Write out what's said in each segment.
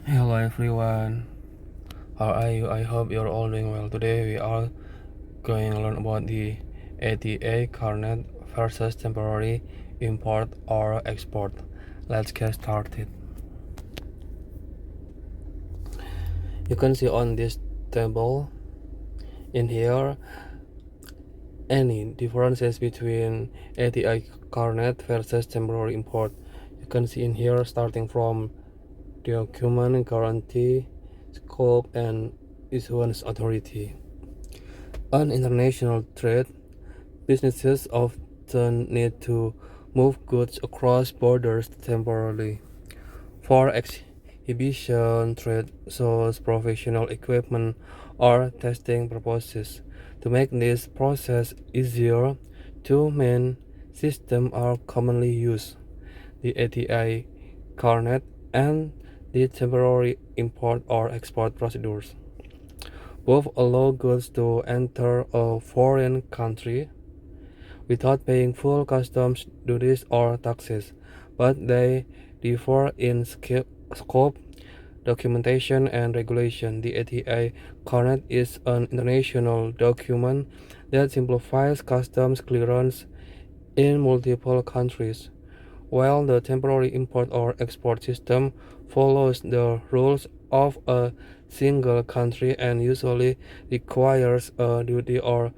Hello everyone, how are you? I hope you're all doing well. Today we are going to learn about the ATA Carnet versus temporary import or export. Let's get started. You can see on this table in here any differences between ATA Carnet versus temporary import. You can see in here starting from document guarantee, scope, and issuance authority. On international trade, businesses often need to move goods across borders temporarily. For exhibition trade, shows, professional equipment, or testing purposes. To make this process easier, two main systems are commonly used: the ATA Carnet and the temporary import or export procedures. Both allow goods to enter a foreign country without paying full customs duties or taxes, but they differ in scope, documentation, and regulation. The ATA Carnet is an international document that simplifies customs clearance in multiple countries, while the temporary import or export system follows the rules of a single country and usually requires a duty or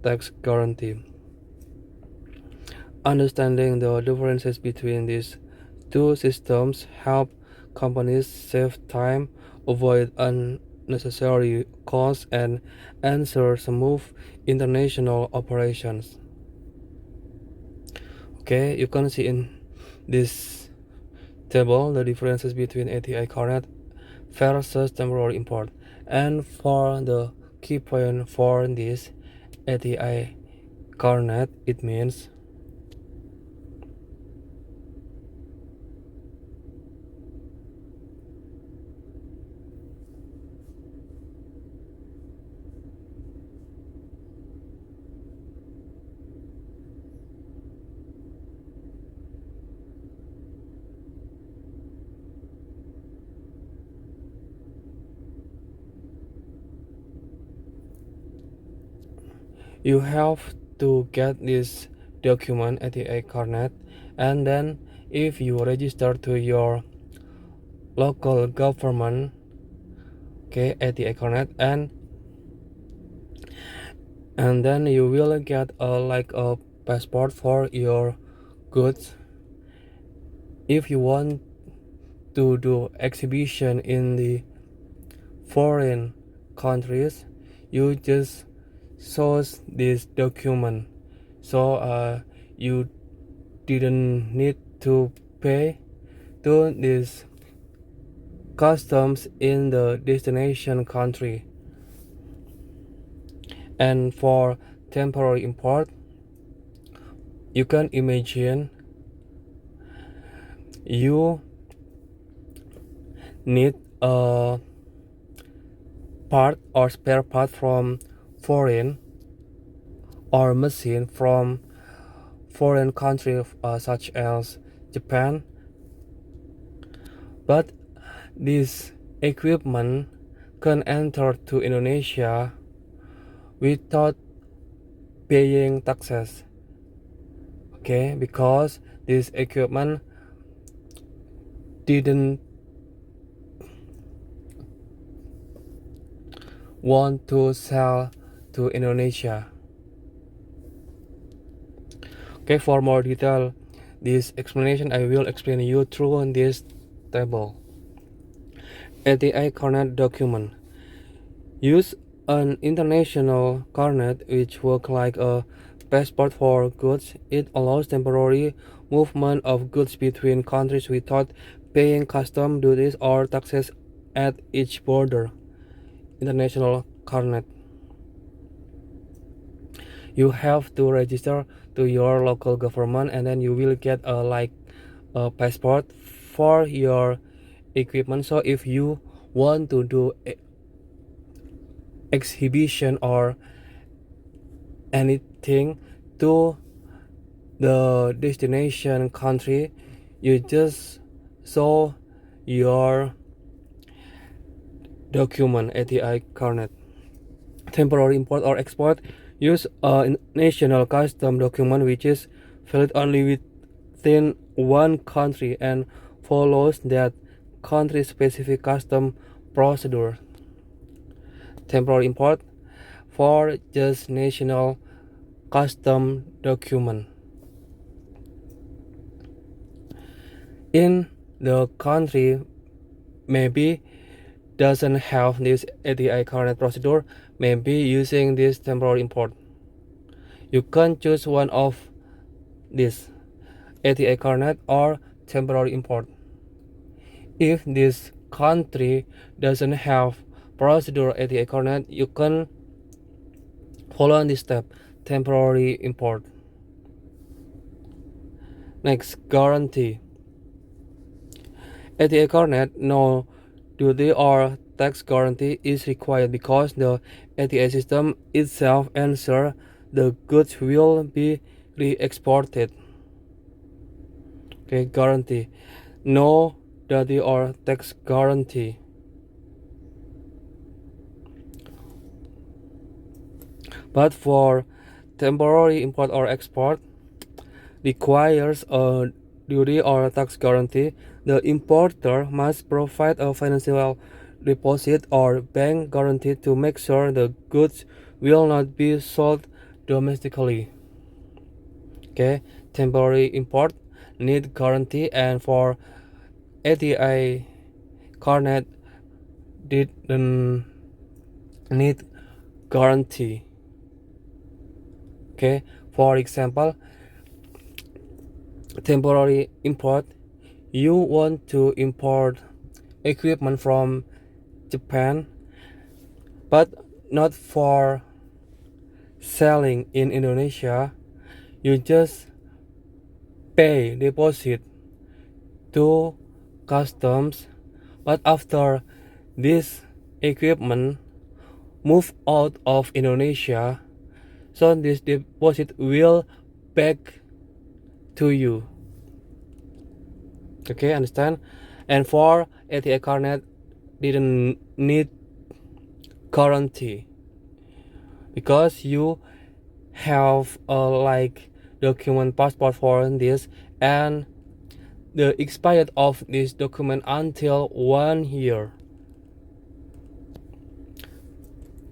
tax guarantee. Understanding the differences between these two systems help companies save time, avoid unnecessary costs, and ensure smooth international operations. Okay, you can see in this table the differences between ATA Carnet versus temporary import. And for the key point for this ATA Carnet, it means you have to get this document ATA Carnet, and then if you register to your local government, okay, ATA Carnet, and then you will get a passport for your goods. If you want to do exhibition in the foreign countries, you just shows this document, so you didn't need to pay to this customs in the destination country. And for temporary import, you can imagine you need a part or spare part from foreign or machine from foreign country such as Japan, but this equipment can enter to Indonesia without paying taxes, okay, because this equipment didn't want to sell to Indonesia. Okay, for more detail this explanation, I will explain you through this table. ATA Carnet document use an international carnet which works like a passport for goods. It allows temporary movement of goods between countries without paying custom duties or taxes at each border. International carnet. You have to register to your local government, and then you will get a passport for your equipment. So if you want to do exhibition or anything to the destination country, you just show your document ATA Carnet. Temporary import or export use a national custom document which is valid only within one country and follows that country specific custom procedure. Temporary import for just national custom document. In the country maybe doesn't have this ATA Carnet procedure, maybe using this temporary import. You can choose one of these, ATA Carnet or temporary import. If this country doesn't have procedure ATA Carnet, you can follow this step, temporary import. Next, guarantee. ATA Carnet, no duty or tax guarantee is required because the ATA system itself ensures the goods will be re-exported. Okay, guarantee. No duty or tax guarantee. But for temporary import or export, requires a duty or tax guarantee. The importer must provide a financial deposit or bank guarantee to make sure the goods will not be sold domestically. Okay, temporary import need guarantee, and for ATA Carnet didn't need guarantee. Okay, for example, temporary import, you want to import equipment from Japan but not for selling in Indonesia. You just pay deposit to customs, but after this equipment move out of Indonesia, so this deposit will back to you. Okay, understand? And for ATA Carnet didn't need guarantee because you have a like document passport for this, and the expired of this document until 1 year.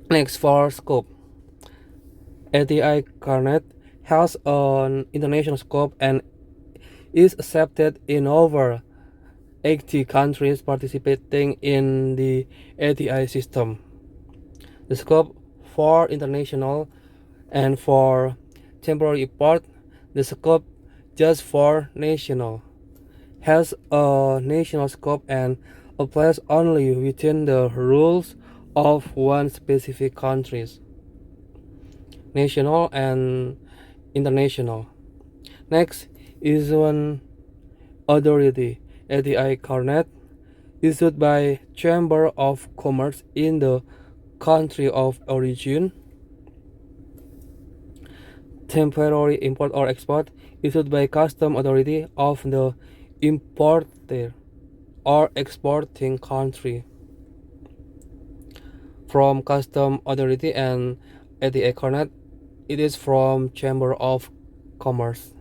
Next, for scope. ATA Carnet has an international scope and is accepted in over 80 countries participating in the ATA system. The scope for international and for temporary import, the scope just for national has a national scope and applies only within the rules of one specific countries, national and international. Next is one authority, ATA Carnet, issued by Chamber of Commerce in the country of origin. Temporary import or export, issued by custom authority of the importer or exporting country. From custom authority and ATA Carnet, it is from Chamber of Commerce.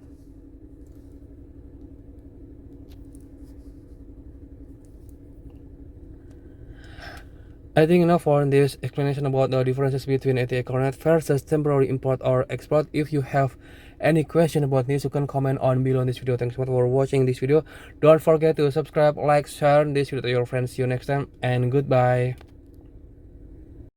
I think enough for this explanation about the differences between ATA Carnet versus temporary import or export. If you have any question about this, you can comment on below this video. Thanks for watching this video. Don't forget to subscribe, like, share this video to your friends. See you next time and goodbye.